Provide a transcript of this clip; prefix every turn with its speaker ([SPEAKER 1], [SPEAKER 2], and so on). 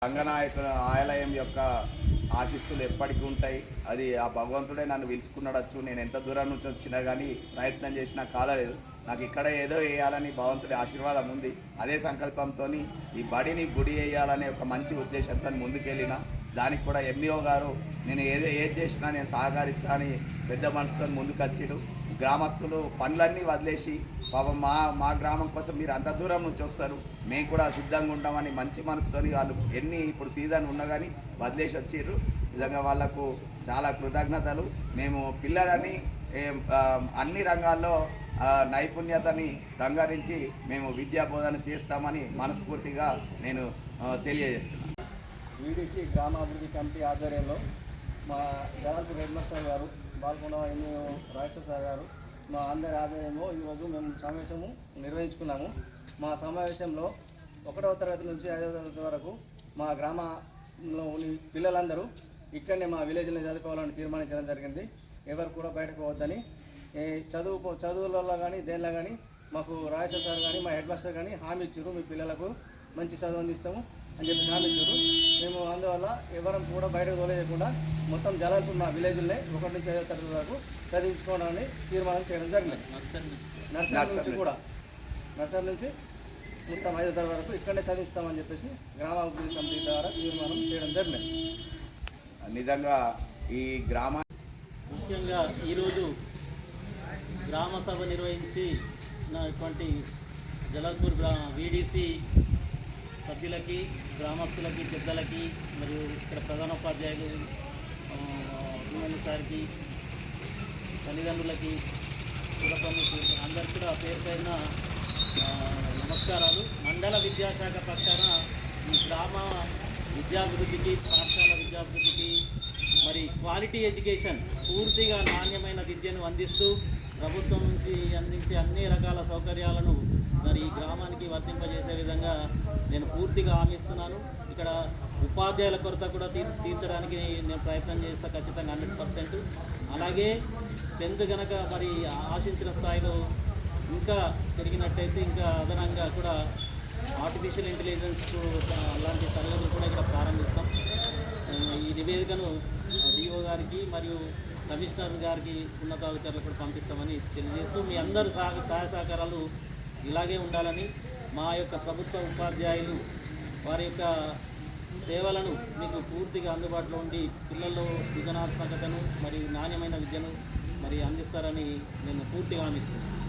[SPEAKER 1] రంగనాయకుల ఆలయం యొక్క ఆశీస్సులు ఎప్పటికీ ఉంటాయి. అది ఆ భగవంతుడే నన్ను పిలుచుకున్నాడచ్చు. నేను ఎంత దూరం నుంచి వచ్చినా కానీ ప్రయత్నం చేసినా కాలేదు. నాకు ఇక్కడ ఏదో వేయాలని భగవంతుడి ఆశీర్వాదం ఉంది. అదే సంకల్పంతో ఈ బడిని గుడి వేయాలనే ఒక మంచి ఉద్దేశంతో ముందుకెళ్ళిన. దానికి కూడా ఎంఈఓ గారు నేను ఏది చేసినా నేను సహకరిస్తా అని పెద్ద మనసుతో ముందుకు వచ్చిరు. గ్రామస్తులు పనులన్నీ వదిలేసి పాపం మా గ్రామం కోసం మీరు అంత దూరం నుంచి వస్తారు, మేము కూడా సిద్ధంగా ఉంటామని మంచి మనసుతోని వాళ్ళు ఇప్పుడు సీజన్ ఉన్నా కానీ వదిలేసి వచ్చిర్రు. నిజంగా వాళ్లకు చాలా కృతజ్ఞతలు. మేము పిల్లలని అన్ని రంగాల్లో నైపుణ్యతని రంగరించి మేము విద్యా బోధన చేస్తామని మనస్ఫూర్తిగా నేను తెలియజేస్తున్నాను.
[SPEAKER 2] వీడీసీ గ్రామాభివృద్ధి కమిటీ ఆధ్వర్యంలో మా జలాల్పూర్ హెడ్ మాస్టర్ గారు, బాల్కొండ రాజేశ్వర సార్ గారు మా అందరి ఆధ్వర్యంలో ఈరోజు మేము సమావేశము నిర్వహించుకున్నాము. మా సమావేశంలో 1వ తరగతి నుంచి 5వ తరగతి వరకు మా గ్రామంలో పిల్లలందరూ ఇక్కడనే మా విలేజ్లో చదువుకోవాలని తీర్మానించడం జరిగింది. ఎవరు కూడా బయటకు పోవద్దని. చదువులలో కానీ దేనిలో కానీ మాకు రాజేశ్వర సార్ కానీ మా హెడ్ మాస్టర్ కానీ హామీ ఇచ్చారు, మీ పిల్లలకు మంచి చదువు అందిస్తాము అని చెప్పి హామీ ఇచ్చారు. మేము అందువల్ల ఎవరం కూడా బయటకు తోలేయకుండా మొత్తం జలాల్పూర్ మా విలేజ్లో 1 నుంచి 5వ తరగతి వరకు చదివించుకోవడాన్ని తీర్మానం చేయడం జరిగింది. నర్సరీ నుంచి కూడా మొత్తం 5వ తరగతి వరకు ఇక్కడనే చదివిస్తామని చెప్పేసి గ్రామాభివృద్ధి కమిటీ ద్వారా తీర్మానం చేయడం జరిగింది.
[SPEAKER 1] నిజంగా ఈ
[SPEAKER 3] ముఖ్యంగా ఈరోజు గ్రామ సభ నిర్వహించినటువంటి జలాల్పూర్ వీడీసీ సభ్యులకి, గ్రామస్తులకి, పెద్దలకి మరియు ఇక్కడ ప్రధానోపాధ్యాయులు సార్కి, తల్లిదండ్రులకి, కుల ప్రముఖులు అందరికీ కూడా పేరు పైన నమస్కారాలు. మండల విద్యాశాఖ పక్షాన ఈ గ్రామ విద్యాభివృద్ధికి, పాఠశాల విద్యాభివృద్ధికి మరి క్వాలిటీ ఎడ్యుకేషన్ పూర్తిగా నాణ్యమైన విద్యను అందిస్తూ ప్రభుత్వం నుంచి అందించే అన్ని రకాల సౌకర్యాలను మరి ఈ గ్రామానికి వర్తింపజేసే విధంగా నేను పూర్తిగా హామీస్తున్నాను. ఇక్కడ ఉపాధ్యాయుల కొరత కూడా తీర్చడానికి నేను ప్రయత్నం చేస్తా ఖచ్చితంగా 100%. అలాగే 10th కనుక మరి ఆశించిన స్థాయిలో ఇంకా పెరిగినట్టయితే ఇంకా అదనంగా కూడా ఆర్టిఫిషియల్ ఇంటెలిజెన్స్ లాంటి తరగతులు కూడా ఇక్కడ ప్రారంభిస్తాం. ఈ నివేదికను డిఓ గారికి మరియు కమిషనర్ గారికి ఉన్నతాధికారులకు కూడా పంపిస్తామని తెలియజేస్తూ మీ అందరి సహాయ సహకారాలు ఇలాగే ఉండాలని, మా యొక్క ప్రభుత్వ ఉపాధ్యాయులు వారి యొక్క సేవలను మీకు పూర్తిగా అందుబాటులో ఉండి పిల్లల్లో సృజనాత్మకతను మరియు నాణ్యమైన విద్యను మరి అందిస్తారని నేను పూర్తిగా హామీస్తున్నాను.